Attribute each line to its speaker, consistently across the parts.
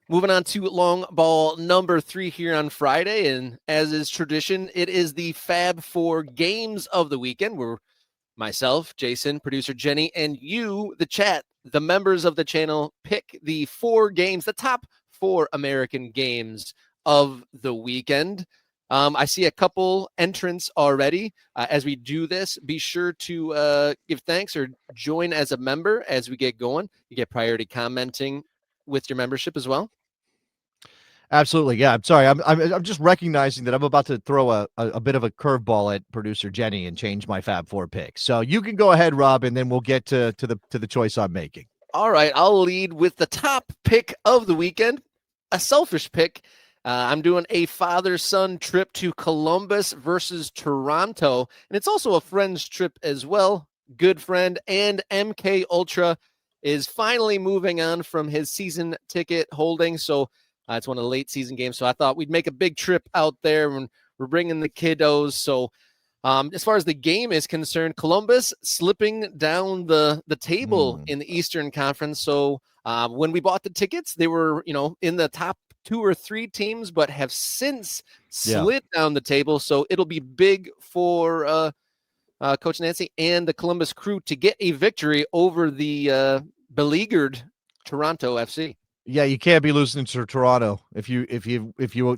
Speaker 1: Moving on to long ball number 3 here on Friday. And as is tradition, it is the Fab Four games of the weekend where myself, Jason, producer Jenny, and you, the chat, the members of the channel, pick the 4 games, the top 4 American games of the weekend. I see a couple entrants already. As we do this, be sure to give thanks or join as a member as we get going. You get priority commenting with your membership as well.
Speaker 2: Absolutely, yeah. I'm sorry. I'm just recognizing that I'm about to throw a bit of a curveball at producer Jenny and change my Fab Four pick. So you can go ahead, Rob, and then we'll get to the choice I'm making.
Speaker 1: All right, I'll lead with the top pick of the weekend, a selfish pick. I'm doing a father-son trip to Columbus versus Toronto, and it's also a friend's trip as well. Good friend and MK Ultra is finally moving on from his season ticket holding, so it's one of the late season games. So I thought we'd make a big trip out there, and we're bringing the kiddos. So as far as the game is concerned, Columbus slipping down the table in the Eastern Conference. So when we bought the tickets, they were, in the top 2 or 3 teams, but have since slid down the table. So it'll be big for Coach Nancy and the Columbus Crew to get a victory over the beleaguered Toronto FC.
Speaker 2: Yeah, you can't be losing to Toronto if you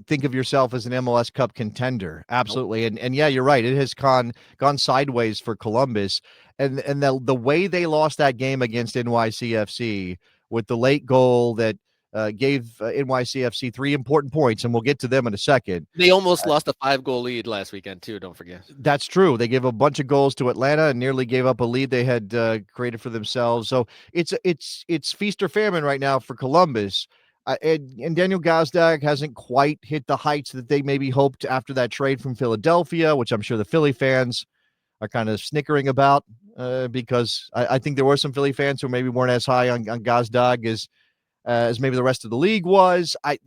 Speaker 2: think of yourself as an MLS Cup contender. Absolutely. Nope. And yeah, you're right. It has gone sideways for Columbus. And the way they lost that game against NYCFC with the late goal that gave NYCFC 3 important points, and we'll get to them in a second.
Speaker 1: They almost lost a 5-goal lead last weekend too, don't forget.
Speaker 2: That's true. They gave a bunch of goals to Atlanta and nearly gave up a lead they had created for themselves. So it's feast or famine right now for Columbus. And Daniel Gazdag hasn't quite hit the heights that they maybe hoped after that trade from Philadelphia, which I'm sure the Philly fans are kind of snickering about because I think there were some Philly fans who maybe weren't as high on Gazdag as maybe the rest of the league was. I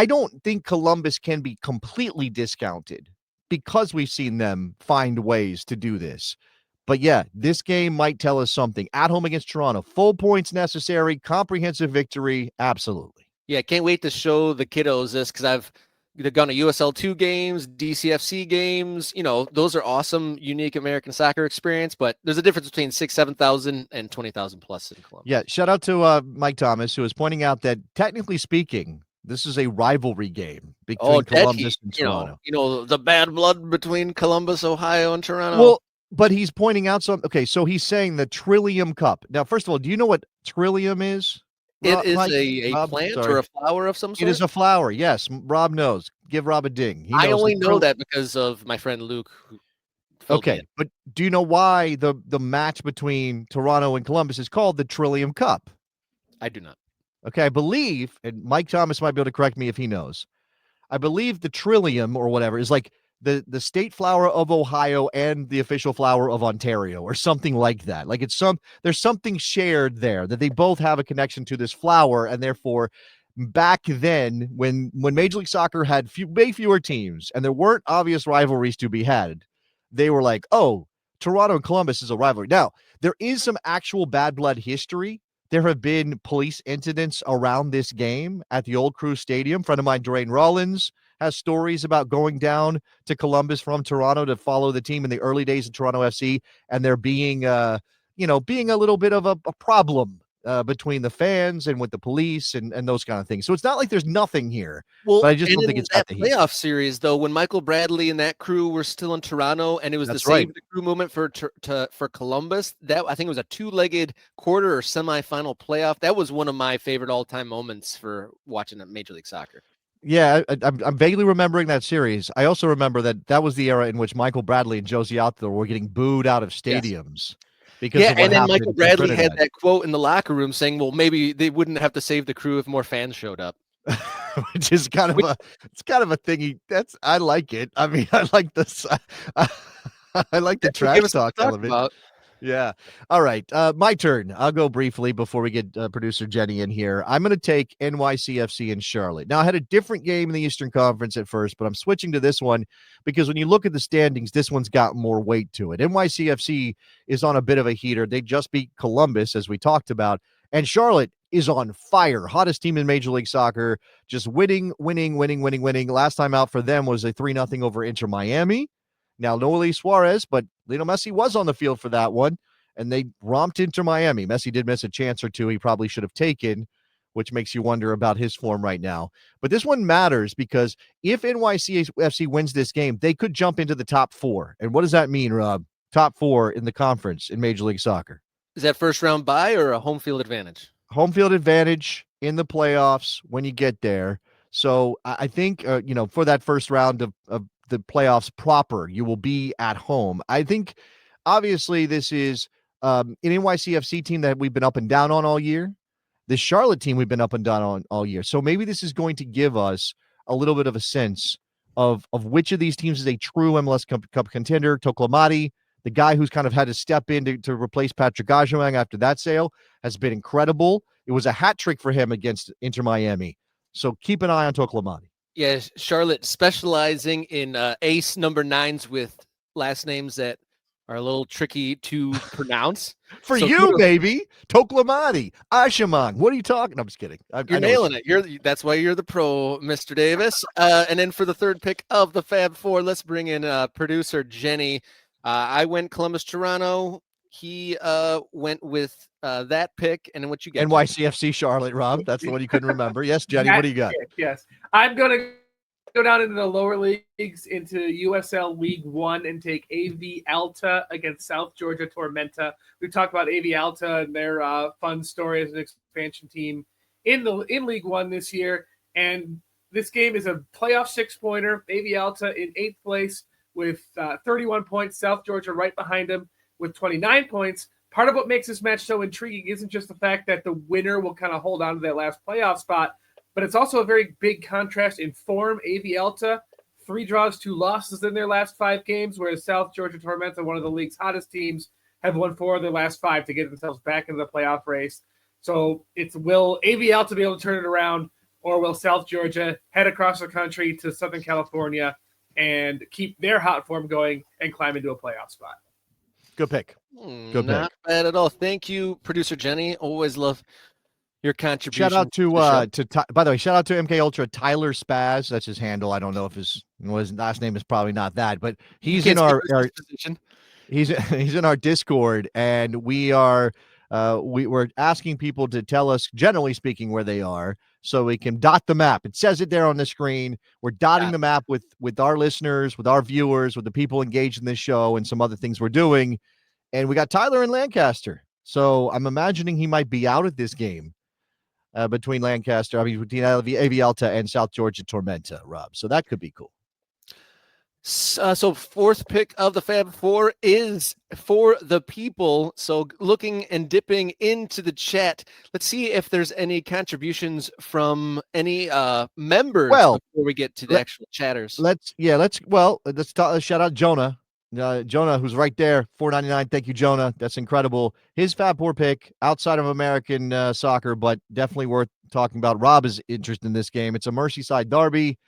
Speaker 2: don't think Columbus can be completely discounted because we've seen them find ways to do this. But yeah, this game might tell us something. At home against Toronto, full points necessary, comprehensive victory, absolutely.
Speaker 1: Yeah, can't wait to show the kiddos this because I've gone to USL 2 games, DCFC games. Those are awesome, unique American soccer experience, but there's a difference between 6,000, 7,000 and 20,000 plus in Columbus.
Speaker 2: Yeah, shout out to Mike Thomas, who is pointing out that technically speaking, this is a rivalry game between Columbus and Toronto.
Speaker 1: The bad blood between Columbus, Ohio, and Toronto.
Speaker 2: Well, but he's pointing out okay, so he's saying the Trillium Cup. Now, first of all, do you know what Trillium is?
Speaker 1: It is a plant or a flower of some sort?
Speaker 2: It is a flower, yes. Rob knows. Give Rob a ding.
Speaker 1: I only know that because of my friend Luke.
Speaker 2: Okay, but do you know why the match between Toronto and Columbus is called the Trillium Cup?
Speaker 1: I do not.
Speaker 2: Okay, I believe, and Mike Thomas might be able to correct me if he knows, I believe the Trillium or whatever is like the state flower of Ohio and the official flower of Ontario or something like that. Like there's something shared there that they both have a connection to this flower, and therefore back then when Major League Soccer had way fewer teams and there weren't obvious rivalries to be had, they were like, oh, Toronto and Columbus is a rivalry. Now, there is some actual bad blood history. There have been police incidents around this game at the Old Crew Stadium. Friend of mine, Dwayne Rollins, has stories about going down to Columbus from Toronto to follow the team in the early days of Toronto FC, and there being, being a little bit of a problem between the fans and with the police and those kind of things. So it's not like there's nothing here.
Speaker 1: Well,
Speaker 2: but I just don't think it's
Speaker 1: that playoff series, though, when Michael Bradley and that crew were still in Toronto, and it was Save the Crew movement for Columbus. That I think it was a 2-legged quarter or semifinal playoff. That was one of my favorite all-time moments for watching Major League Soccer.
Speaker 2: Yeah, I'm vaguely remembering that series. I also remember that was the era in which Michael Bradley and Josie Altidore were getting booed out of stadiums.
Speaker 1: Because and then Michael Bradley had that quote in the locker room saying, well, maybe they wouldn't have to save the crew if more fans showed up.
Speaker 2: Which is kind of a thing. I like it. I mean, I like this. I like the trash talk element. Yeah. All right. My turn. I'll go briefly before we get producer Jenny in here. I'm going to take NYCFC and Charlotte. Now, I had a different game in the Eastern Conference at first, but I'm switching to this one because when you look at the standings, this one's got more weight to it. NYCFC is on a bit of a heater. They just beat Columbus, as we talked about. And Charlotte is on fire. Hottest team in Major League Soccer, just winning. Last time out for them was a 3-0 over Inter Miami. Now, no Luis Suarez, but Lionel Messi was on the field for that one, and they romped Inter Miami. Messi did miss a chance or two he probably should have taken, which makes you wonder about his form right now. But this one matters because if NYCFC wins this game, they could jump into the top 4. And what does that mean, Rob? Top 4 in the conference in Major League Soccer.
Speaker 1: Is that first round bye or a home field advantage?
Speaker 2: Home field advantage in the playoffs when you get there. So I think, for that first round of the playoffs proper, you will be at home. I think, obviously, this is an NYCFC team that we've been up and down on all year. The Charlotte team we've been up and down on all year. So maybe this is going to give us a little bit of a sense of which of these teams is a true MLS Cup contender. Toklamati, the guy who's kind of had to step in to replace Patrick Gajewang after that sale, has been incredible. It was a hat trick for him against Inter Miami. So keep an eye on Toklamati.
Speaker 1: Yeah, Charlotte specializing in ace number 9s with last names that are a little tricky to pronounce.
Speaker 2: For so you, baby, Toklamati, Ashamang. What are you talking? I'm just kidding.
Speaker 1: You're nailing it. That's why you're the pro, Mr. Davis. And then for the third pick of the Fab Four, let's bring in producer Jenny. I went Columbus, Toronto. He went with that pick. And then what you got?
Speaker 2: NYCFC Charlotte, Rob. That's the one you couldn't remember. Yes, Jenny, what do you got?
Speaker 3: Yes. I'm going to go down into the lower leagues, into USL League One, and take AV Alta against South Georgia Tormenta. We talked about AV Alta and their fun story as an expansion team in League One this year. And this game is a playoff 6-pointer. AV Alta in 8th place with 31 points. South Georgia right behind them with 29 points. Part of what makes this match so intriguing isn't just the fact that the winner will kind of hold on to that last playoff spot, but it's also a very big contrast in form. AV Alta, 3 draws, 2 losses in their last 5 games, whereas South Georgia Tormenta, one of the league's hottest teams, have won 4 of their last 5 to get themselves back into the playoff race. So will AV Alta be able to turn it around, or will South Georgia head across the country to Southern California and keep their hot form going and climb into a playoff spot?
Speaker 2: Good pick.
Speaker 1: Not bad at all. Thank you, producer Jenny. Always love your contribution.
Speaker 2: Shout out to by the way, shout out to MK Ultra Tyler Spaz. That's his handle. I don't know if his last name is probably not that, but he's in our he's in our Discord, and we're asking people to tell us, generally speaking, where they are, so we can dot the map. It says it there on the screen. We're dotting the map with our listeners, with our viewers, with the people engaged in this show, and some other things we're doing. And we got Tyler in Lancaster, so I'm imagining he might be out at this game. Between between AV Alta and South Georgia Tormenta, Rob. So that could be cool.
Speaker 1: So fourth pick of the Fab Four is for the people. So looking and dipping into the chat, let's see if there's any contributions from any members before we get to the actual chatters.
Speaker 2: Let's shout out Jonah. Jonah, who's right there, $4.99. Thank you, Jonah. That's incredible. His Fab Four pick outside of American soccer, but definitely worth talking about. Rob is interested in this game. It's a Merseyside derby.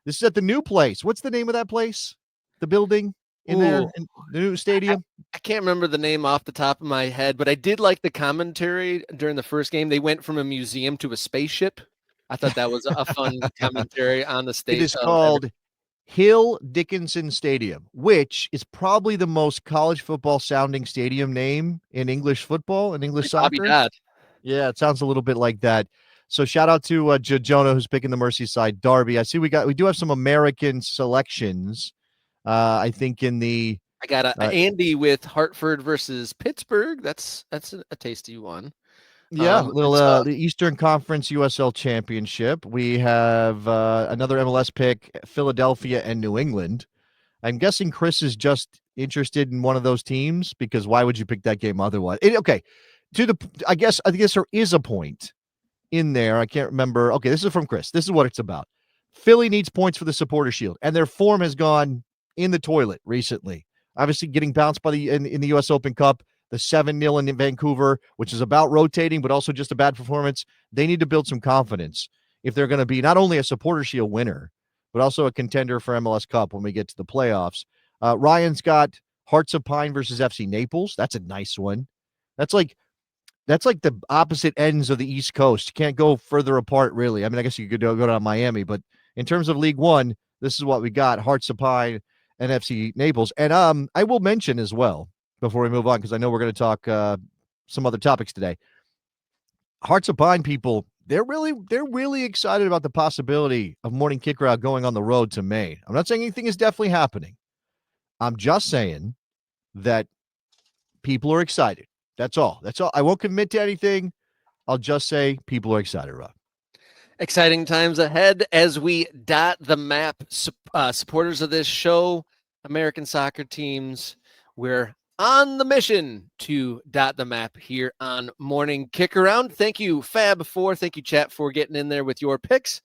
Speaker 2: This is at the new place. What's the name of that place? The building in there, in the new stadium?
Speaker 1: I can't remember the name off the top of my head, but I did like the commentary during the first game. They went from a museum to a spaceship. I thought that was a fun commentary on the stage.
Speaker 2: It is called Hill Dickinson Stadium, which is probably the most college football sounding stadium name in English football and English soccer. Yeah, it sounds a little bit like that. So shout out to Jonah, who's picking the Merseyside derby. I see we do have some American selections. I think I got
Speaker 1: Andy with Hartford versus Pittsburgh. That's a tasty one.
Speaker 2: Yeah, the Eastern Conference USL Championship. We have another MLS pick, Philadelphia and New England. I'm guessing Chris is just interested in one of those teams, because why would you pick that game otherwise? I guess there is a point in there. I can't remember. Okay, this is from Chris. This is what it's about. Philly needs points for the Supporter Shield, and their form has gone in the toilet recently. Obviously, getting bounced in the U.S. Open Cup. The 7-0 in Vancouver, which is about rotating, but also just a bad performance. They need to build some confidence if they're going to be not only a Supporter Shield winner, but also a contender for MLS Cup when we get to the playoffs. Ryan's got Hearts of Pine versus FC Naples. That's a nice one. That's like that's like the opposite ends of the East Coast. You can't go further apart, really. I mean, I guess you could go down Miami, but in terms of League One, this is what we got: Hearts of Pine and FC Naples. And I will mention as well before we move on, because I know we're going to talk some other topics today. Hearts of Pine people, they're really excited about the possibility of Morning Kick Route going on the road to Maine. I'm not saying anything is definitely happening. I'm just saying that people are excited. That's all. I won't commit to anything. I'll just say people are excited, Rob.
Speaker 1: Exciting times ahead as we dot the map. Supporters of this show, American soccer teams, we're on the mission to dot the map here on Morning Kick Around. Thank you, Fab4. Thank you, chat, for getting in there with your picks.